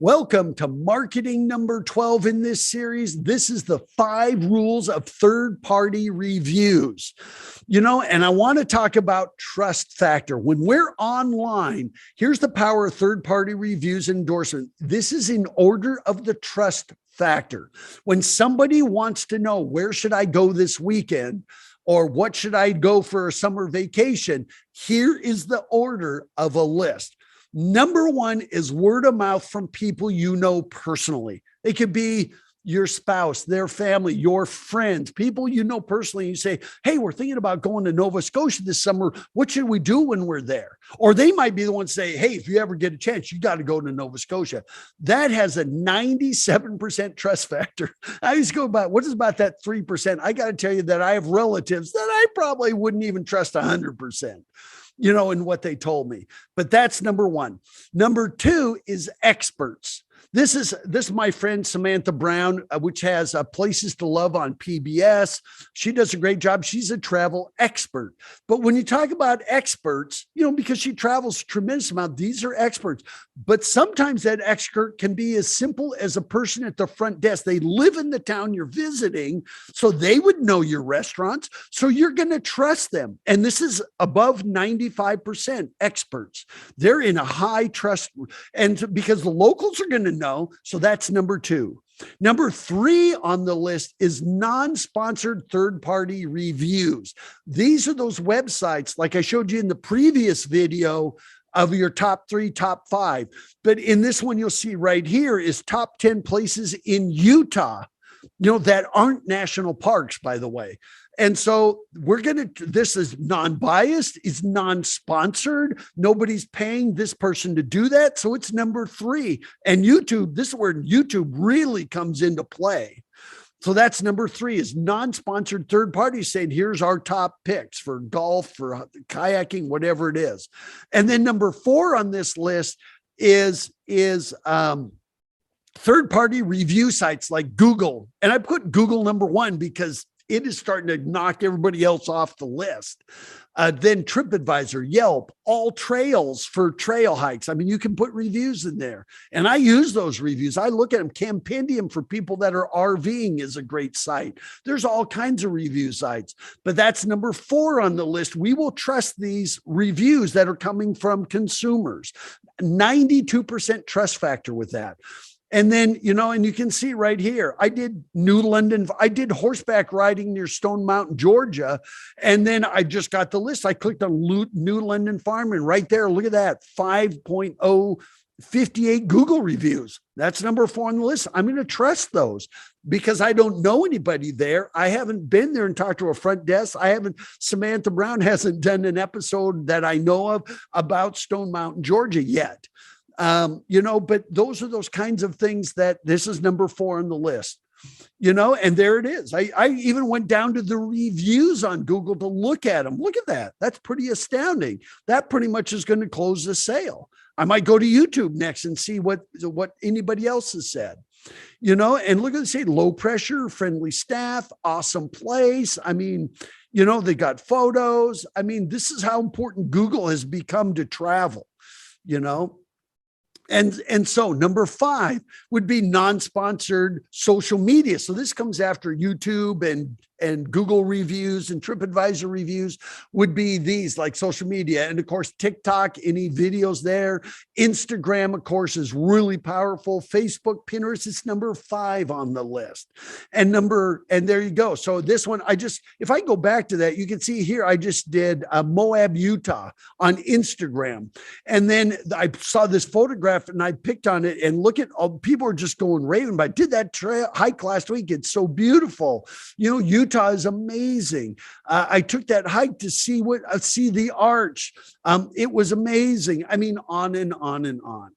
Welcome to marketing number 12 in this series. This is the 5 rules of third-party reviews. And I want to talk about trust factor. When we're online, here's the power of third-party reviews and endorsement. This is in order of the trust factor. When somebody wants to know, where should I go this weekend? Or what should I go for a summer vacation? Here is the order of a list. Number 1 is word of mouth from people you know personally. It could be your spouse, their family, your friends, people you know personally. You say, hey, we're thinking about going to Nova Scotia this summer. What should we do when we're there? Or they might be the ones say, hey, if you ever get a chance, you got to go to Nova Scotia. That has a 97% trust factor. I used to go about, what is about that 3%? I got to tell you that I have relatives that I probably wouldn't even trust 100%. In what they told me. But that's number 1. Number 2 is experts. This is my friend Samantha Brown, which has Places to Love on PBS. She does a great job. She's a travel expert. But when you talk about experts, because she travels a tremendous amount, these are experts. But sometimes that expert can be as simple as a person at the front desk. They live in the town you're visiting, so they would know your restaurants. So you're going to trust them. And this is above 95% experts. They're in a high trust. And because the locals are going to know. So that's number 2. Number 3 on the list is non-sponsored third-party reviews. These are those websites, like I showed you in the previous video, of your top 3, top 5. But in this one, you'll see right here is top 10 places in Utah, that aren't national parks, by the way. And so this is non-biased, it's non-sponsored. Nobody's paying this person to do that. So it's number 3. And YouTube, this is where YouTube really comes into play. So that's number 3 is non-sponsored third parties saying, here's our top picks for golf, for kayaking, whatever it is. And then number 4 on this list is third-party review sites like Google. And I put Google number 1 because it is starting to knock everybody else off the list. Then TripAdvisor, Yelp, All Trails for trail hikes. I mean, you can put reviews in there. And I use those reviews. I look at them. Campendium for people that are RVing is a great site. There's all kinds of review sites. But that's number 4 on the list. We will trust these reviews that are coming from consumers. 92% trust factor with that. And then, and you can see right here, I did horseback riding near Stone Mountain, Georgia. And then I just got the list. I clicked on New London Farm, and right there, look at that, 5.058 Google reviews. That's number 4 on the list. I'm going to trust those because I don't know anybody there. I haven't been there and talked to a front desk. Samantha Brown hasn't done an episode that I know of about Stone Mountain, Georgia yet. But those are those kinds of things that this is number 4 on the list, and there it is. I even went down to the reviews on Google to look at them. Look at that. That's pretty astounding. That pretty much is going to close the sale. I might go to YouTube next and see what anybody else has said, and look at it, say low pressure, friendly staff, awesome place. I mean, they got photos. I mean, this is how important Google has become to travel, And so number 5 would be non-sponsored social media. So this comes after YouTube and Google reviews and TripAdvisor reviews would be these, like social media. And of course, TikTok, any videos there. Instagram, of course, is really powerful. Facebook, Pinterest is number 5 on the list. And there you go. So this one, if I go back to that, you can see here, I just did Moab, Utah on Instagram. And then I saw this photograph and I picked on it, and look at all people are just going raving. But I did that trail hike last week. It's so beautiful. Utah is amazing. I took that hike to see the arch. It was amazing. I mean, on and on and on.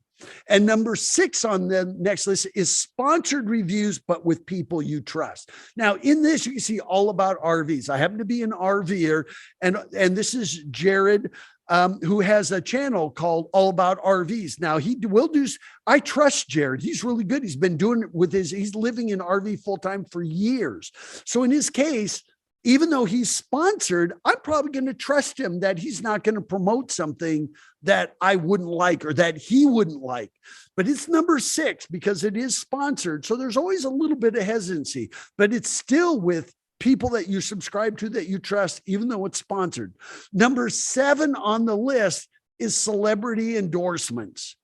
And number 6 on the next list is sponsored reviews, but with people you trust. Now, in this, you can see all about RVs. I happen to be an RVer, and this is Jared, who has a channel called All About RVs. Now I trust Jared. He's really good. He's been doing it he's living in RV full time for years. So in his case, even though he's sponsored, I'm probably going to trust him that he's not going to promote something that I wouldn't like or that he wouldn't like. But it's number 6 because it is sponsored. So there's always a little bit of hesitancy, but it's still with people that you subscribe to that you trust, even though it's sponsored. Number 7 on the list is celebrity endorsements.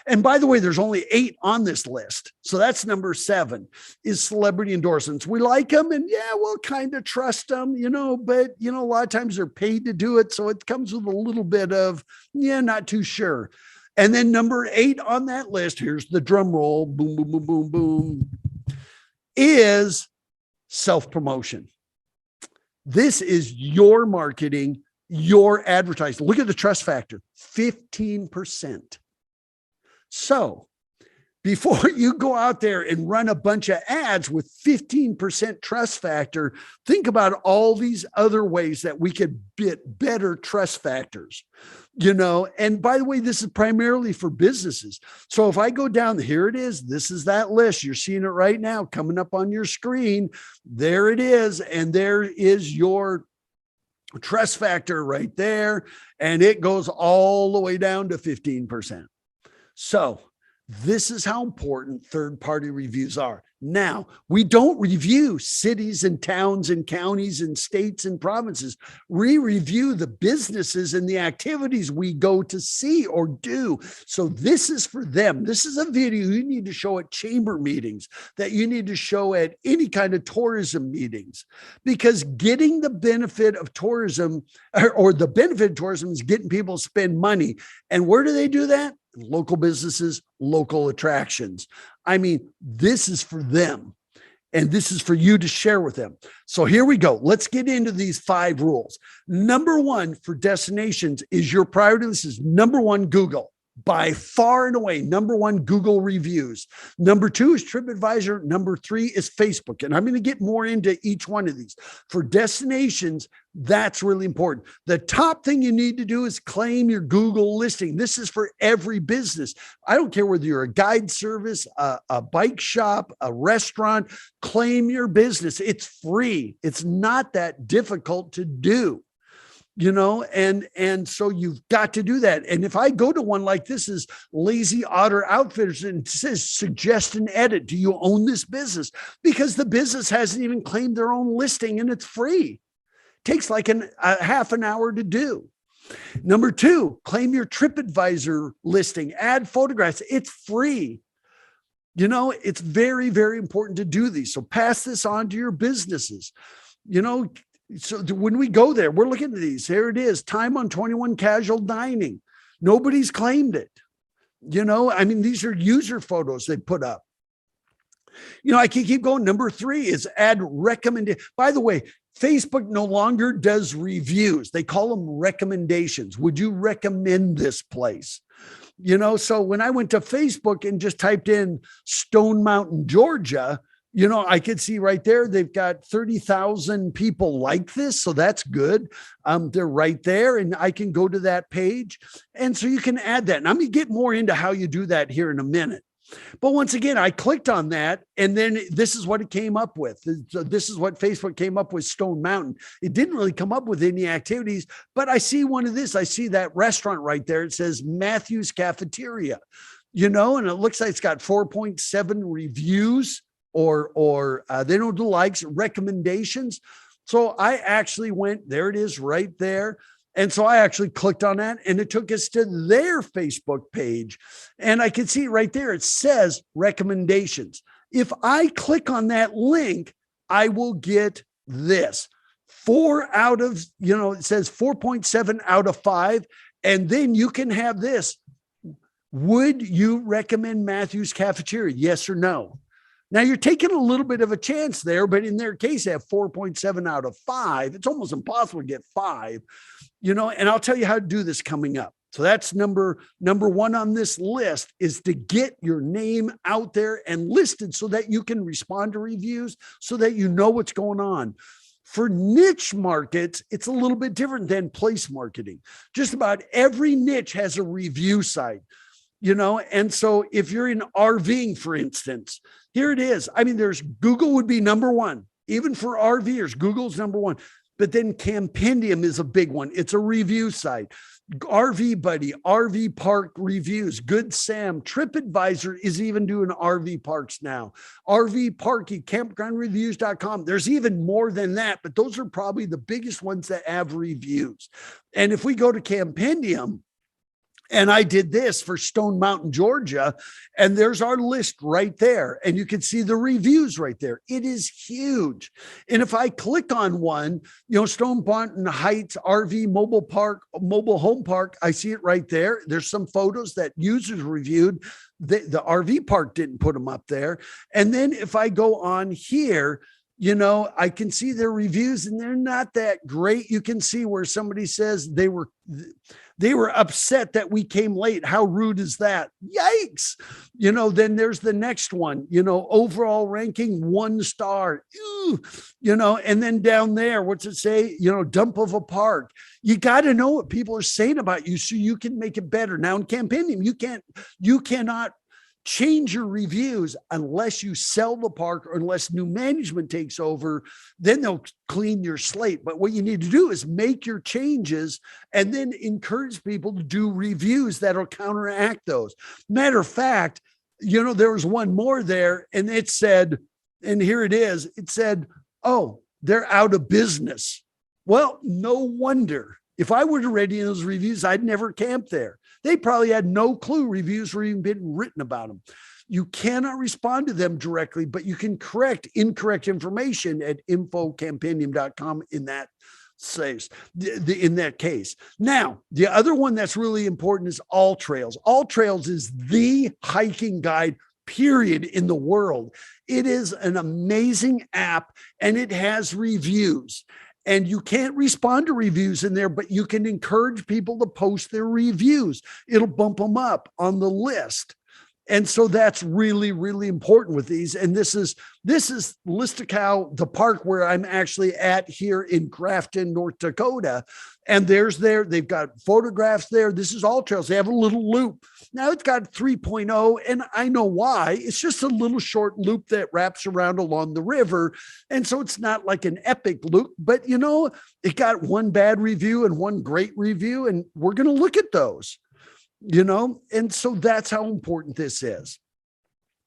And by the way, there's only 8 on this list. So that's number 7 is celebrity endorsements. We like them and yeah, we'll kind of trust them, but a lot of times they're paid to do it. So it comes with a little bit of, not too sure. And then number 8 on that list, here's the drum roll, boom, boom, boom, boom, boom, is self-promotion. This is your marketing, your advertising. Look at the trust factor, 15%. So before you go out there and run a bunch of ads with 15% trust factor, think about all these other ways that we could get better trust factors, and by the way, this is primarily for businesses. So if I go down, here it is, this is that list. You're seeing it right now coming up on your screen. There it is. And there is your trust factor right there. And it goes all the way down to 15%. So this is how important third-party reviews are. Now, we don't review cities and towns and counties and states and provinces. We review the businesses and the activities we go to see or do. So this is for them. This is a video you need to show at chamber meetings, that you need to show at any kind of tourism meetings, because getting the benefit of tourism or the benefit of tourism is getting people to spend money. And where do they do that? Local businesses, local attractions. I mean, this is for them. And this is for you to share with them. So here we go. Let's get into these 5 rules. Number 1 for destinations is your priority. This is number 1, Google. By far and away, number 1, Google reviews. Number 2 is TripAdvisor. Number 3 is Facebook. And I'm going to get more into each one of these. For destinations, that's really important. The top thing you need to do is claim your Google listing. This is for every business. I don't care whether you're a guide service, a bike shop, a restaurant, claim your business. It's free. It's not that difficult to do. And so you've got to do that. And if I go to one like this is Lazy Otter Outfitters and it says suggest and edit, do you own this business? Because the business hasn't even claimed their own listing and it's free. It takes like a half an hour to do. Number 2, claim your TripAdvisor listing, add photographs. It's free. It's very, very important to do these. So pass this on to your businesses. So when we go there, we're looking at these. Here it is, time on 21 casual dining. Nobody's claimed it. These are user photos they put up. I can keep going. Number 3 is add recommended. By the way, Facebook no longer does reviews. They call them recommendations. Would you recommend this place? So when I went to Facebook and just typed in Stone Mountain, Georgia, I could see right there, they've got 30,000 people like this. So that's good. They're right there and I can go to that page. And so you can add that. And I'm going to get more into how you do that here in a minute. But once again, I clicked on that and then this is what it came up with. This is what Facebook came up with, Stone Mountain. It didn't really come up with any activities, but I see one of this. I see that restaurant right there. It says Matthew's Cafeteria, and it looks like it's got 4.7 reviews. Or they don't do likes, recommendations. So I actually went, there it is right there. And so I actually clicked on that and it took us to their Facebook page. And I can see right there, it says recommendations. If I click on that link, I will get this 4 out of, it says 4.7 out of 5. And then you can have this. Would you recommend Matthew's Cafeteria? Yes or no? Now you're taking a little bit of a chance there, but in their case, they have 4.7 out of 5. It's almost impossible to get 5, and I'll tell you how to do this coming up. So that's number 1 on this list is to get your name out there and listed so that you can respond to reviews so that you know what's going on. For niche markets, it's a little bit different than place marketing. Just about every niche has a review site. And so if you're in RVing, for instance, here it is. There's Google would be number 1. even for RVers, Google's number one. But then Campendium is a big one. It's a review site. RV Buddy, RV Park Reviews, Good Sam, TripAdvisor is even doing RV parks now. RV Parky, campgroundreviews.com. There's even more than that, but those are probably the biggest ones that have reviews. And if we go to Campendium, and I did this for Stone Mountain, Georgia, and there's our list right there. And you can see the reviews right there. It is huge. And if I click on one, Stone Mountain Heights RV mobile home park, I see it right there. There's some photos that users reviewed. The RV park didn't put them up there. And then if I go on here, I can see their reviews and they're not that great. You can see where somebody says they were upset that we came late. How rude is that? Yikes. Then there's the next one, overall ranking 1 star, and then down there, what's it say? Dump of a park. You got to know what people are saying about you so you can make it better. Now in Campendium, you cannot change your reviews unless you sell the park or unless new management takes over. Then they'll clean your slate. But what you need to do is make your changes and then encourage people to do reviews that'll counteract those. Matter of fact, there was one more there and it said, and here it is, it said, oh, they're out of business. Well, no wonder. If I would have read any of those reviews, I'd never camped there. They probably had no clue reviews were even being written about them. You cannot respond to them directly, but you can correct incorrect information at infocampendium.com in that in that case. Now, the other one that's really important is All Trails. All Trails is the hiking guide period in the world. It is an amazing app and it has reviews. And you can't respond to reviews in there, but you can encourage people to post their reviews. It'll bump them up on the list. And so that's really, really important with these. And this is Listicow, the park where I'm actually at here in Grafton, North Dakota. And they've got photographs there. This is All Trails. They have a little loop. Now it's got 3.0, and I know why. It's just a little short loop that wraps around along the river. And so it's not like an epic loop, but it got one bad review and one great review, and we're going to look at those. And so that's how important this is.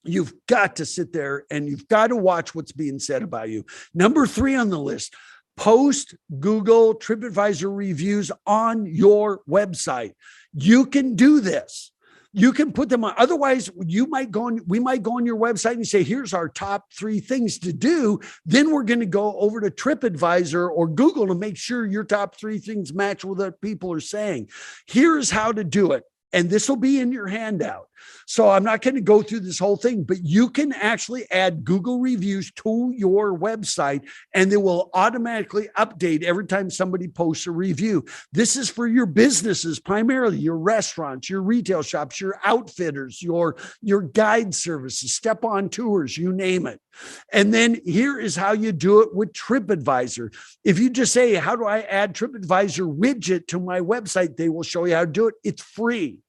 You've got to sit there and you've got to watch what's being said about you. Number 3 on the list, post Google TripAdvisor reviews on your website. You can do this. You can put them on. Otherwise, we might go on your website and say, here's our top 3 things to do. Then we're going to go over to TripAdvisor or Google to make sure your top 3 things match with what people are saying. Here's how to do it. And this will be in your handout. So I'm not going to go through this whole thing, but you can actually add Google reviews to your website and they will automatically update every time somebody posts a review. This is for your businesses, primarily your restaurants, your retail shops, your outfitters, your guide services, step-on tours, you name it. And then here is how you do it with TripAdvisor. If you just say, how do I add TripAdvisor widget to my website? They will show you how to do it. It's free.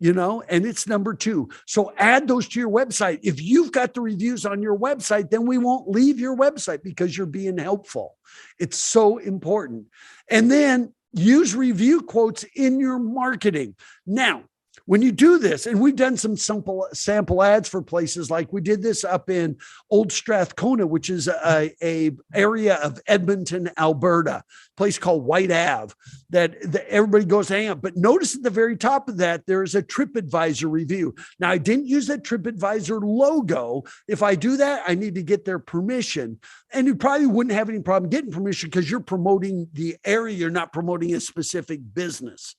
And it's number 2. So add those to your website. If you've got the reviews on your website, then we won't leave your website because you're being helpful. It's so important. And then use review quotes in your marketing. Now, when you do this, and we've done some sample ads for places like we did this up in Old Strathcona, which is a area of Edmonton, Alberta, a place called White Ave that everybody goes to hang out. But notice at the very top of that, there is a TripAdvisor review. Now, I didn't use that TripAdvisor logo. If I do that, I need to get their permission. And you probably wouldn't have any problem getting permission because you're promoting the area. You're not promoting a specific business.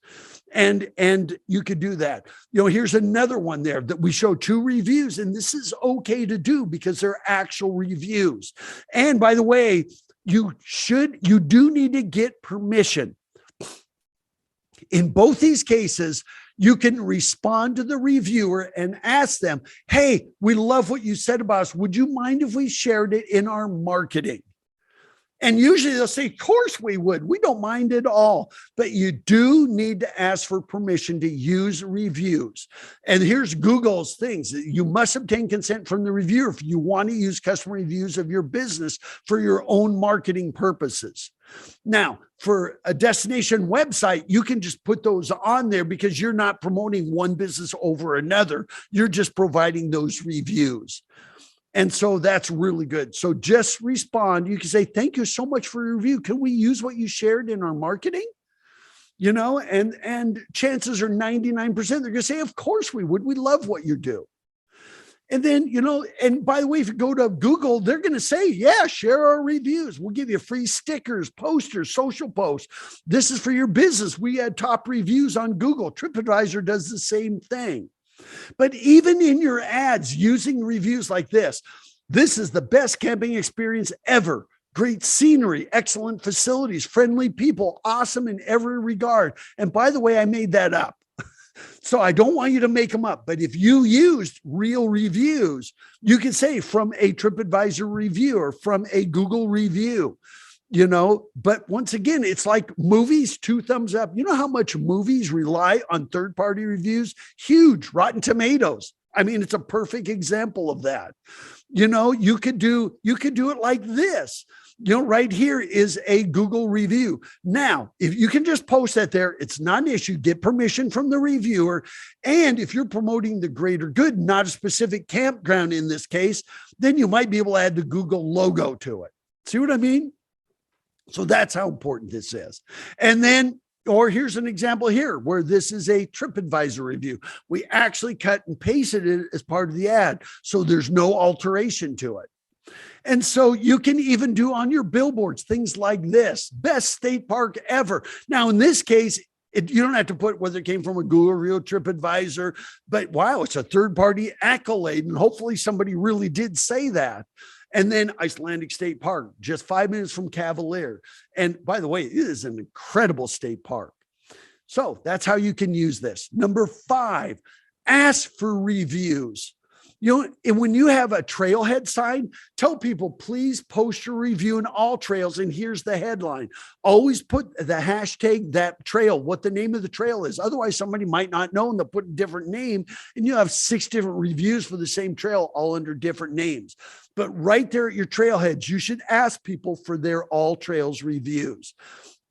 And you could do that. Here's another one there that we show 2 reviews, and this is okay to do because they're actual reviews. And by the way, you do need to get permission. In both these cases, you can respond to the reviewer and ask them, hey, we love what you said about us. Would you mind if we shared it in our marketing? And usually they'll say, of course we would. We don't mind at all. But you do need to ask for permission to use reviews. And here's Google's things. You must obtain consent from the reviewer if you want to use customer reviews of your business for your own marketing purposes. Now, for a destination website, you can just put those on there because you're not promoting one business over another. You're just providing those reviews. And so that's really good. So just respond. You can say, thank you so much for your review. Can we use what you shared in our marketing? And chances are 99% they're going to say, of course we would. We love what you do. And then, and by the way, if you go to Google, they're going to say, yeah, share our reviews. We'll give you free stickers, posters, social posts. This is for your business. We had top reviews on Google. TripAdvisor does the same thing. But even in your ads, using reviews like this is the best camping experience ever. Great scenery, excellent facilities, friendly people, awesome in every regard. And by the way, I made that up. So I don't want you to make them up. But if you used real reviews, you can say from a TripAdvisor review or from a Google review. But once again, it's like movies, 2 thumbs up. You know how much movies rely on third-party reviews? Huge. Rotten Tomatoes. I mean, it's a perfect example of that. You could do it like this. Right here is a Google review. Now, if you can just post that there, it's not an issue. Get permission from the reviewer. And if you're promoting the greater good, not a specific campground in this case, then you might be able to add the Google logo to it. See what I mean? So that's how important this is. And then, or here's an example here where this is a TripAdvisor review. We actually cut and pasted it as part of the ad. So there's no alteration to it. And so you can even do on your billboards, things like this, best state park ever. Now, in this case, you don't have to put whether it came from a Google review, TripAdvisor, but wow, it's a third-party accolade. And hopefully somebody really did say that. And then Icelandic State Park, just 5 minutes from Cavalier. And by the way, it is an incredible state park. So that's how you can use this. Number 5, ask for reviews. And when you have a trailhead sign, tell people, please post your review in all trails. And here's the headline. Always put the hashtag that trail, what the name of the trail is. Otherwise, somebody might not know and they'll put a different name. And you have 6 different reviews for the same trail, all under different names. But right there at your trailheads, you should ask people for their all trails reviews.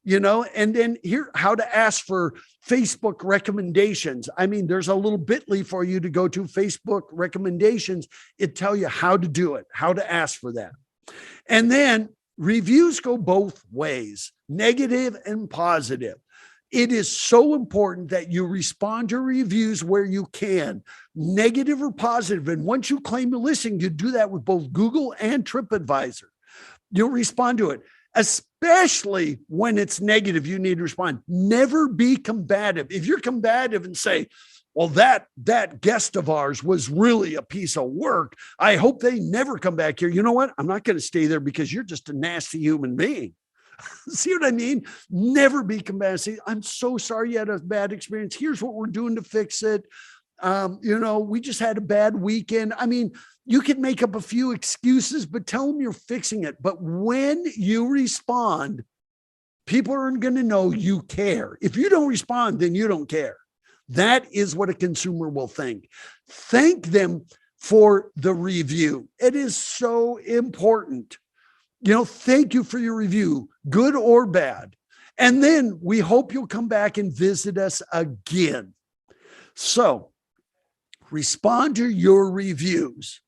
And then here, how to ask for Facebook recommendations. I mean, there's a little bit.ly for you to go to, Facebook recommendations. It tell you how to do it, how to ask for that. And then reviews go both ways, negative and positive. It is so important that you respond to reviews where you can, negative or positive. And once you claim a listing, you do that with both Google and TripAdvisor. You'll respond to it. Especially when it's negative, you need to respond. Never be combative. If you're combative and say, well, that guest of ours was really a piece of work, I hope they never come back here. You know what? I'm not going to stay there because you're just a nasty human being. See what I mean? Never be combative. Say, I'm so sorry you had a bad experience. Here's what we're doing to fix it. We just had a bad weekend. I mean, you can make up a few excuses, but tell them you're fixing it. But when you respond, people aren't going to know you care. If you don't respond, then you don't care. That is what a consumer will think. Thank them for the review. It is so important. Thank you for your review, good or bad. And then we hope you'll come back and visit us again. So respond to your reviews.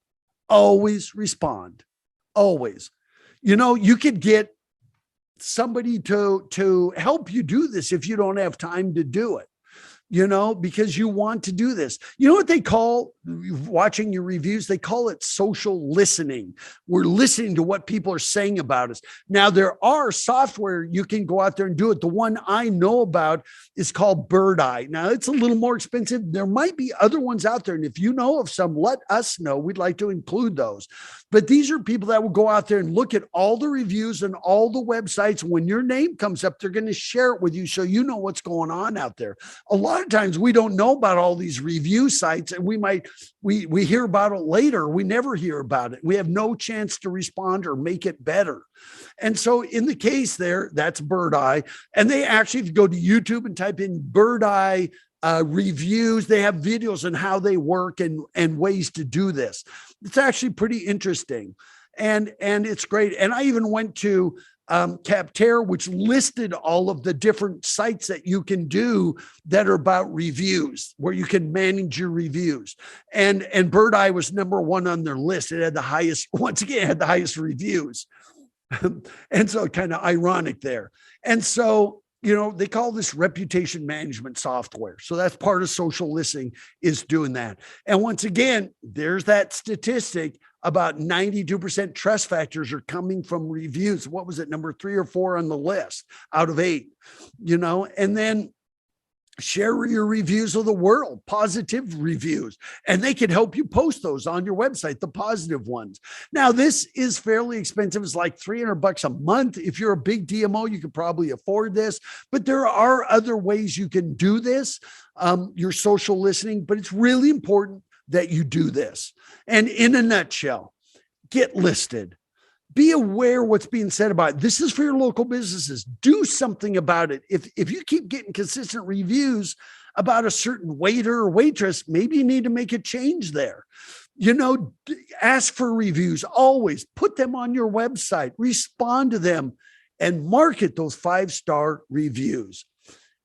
Always respond. Always. You could get somebody to help you do this if you don't have time to do it. Because you want to do this. You know what they call watching your reviews? They call it social listening. We're listening to what people are saying about us. Now, there are software you can go out there and do it. The one I know about is called Bird Eye. Now, it's a little more expensive. There might be other ones out there. And if you know of some, let us know. We'd like to include those. But these are people that will go out there and look at all the reviews and all the websites. When your name comes up, they're going to share it with you so you know what's going on out there. A lot lot of times we don't know about all these review sites, and we hear about it later. We never hear about it. We have no chance to respond or make it better. And so in the case there, that's Bird Eye. And they actually, if you go to YouTube and type in Bird Eye reviews, they have videos on how they work and ways to do this. It's actually pretty interesting. And it's great. And I even went to Capterra, which listed all of the different sites that you can do that are about reviews, where you can manage your reviews. And Bird Eye was number one on their list. It had the highest, once again, it had the highest reviews. And so kind of ironic there. And so, you know, they call this reputation management software. So that's part of social listening, is doing that. And once again, there's that statistic about 92% trust factors are coming from reviews. What was it? Number 3 or 4 on the list out of 8, you know, and then share your reviews of the world, positive reviews, and they can help you post those on your website, the positive ones. Now, this is fairly expensive. It's like $300 a month. If you're a big DMO, you could probably afford this, but there are other ways you can do this, your social listening, but it's really important that you do this. And in a nutshell, get listed. Be aware what's being said about it. This is for your local businesses. Do something about it. If you keep getting consistent reviews about a certain waiter or waitress, maybe you need to make a change there. You know, ask for reviews. Always put them on your website, respond to them, and market those 5-star reviews.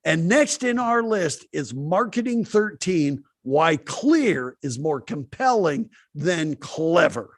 And next in our list is Marketing 13, why clear is more compelling than clever.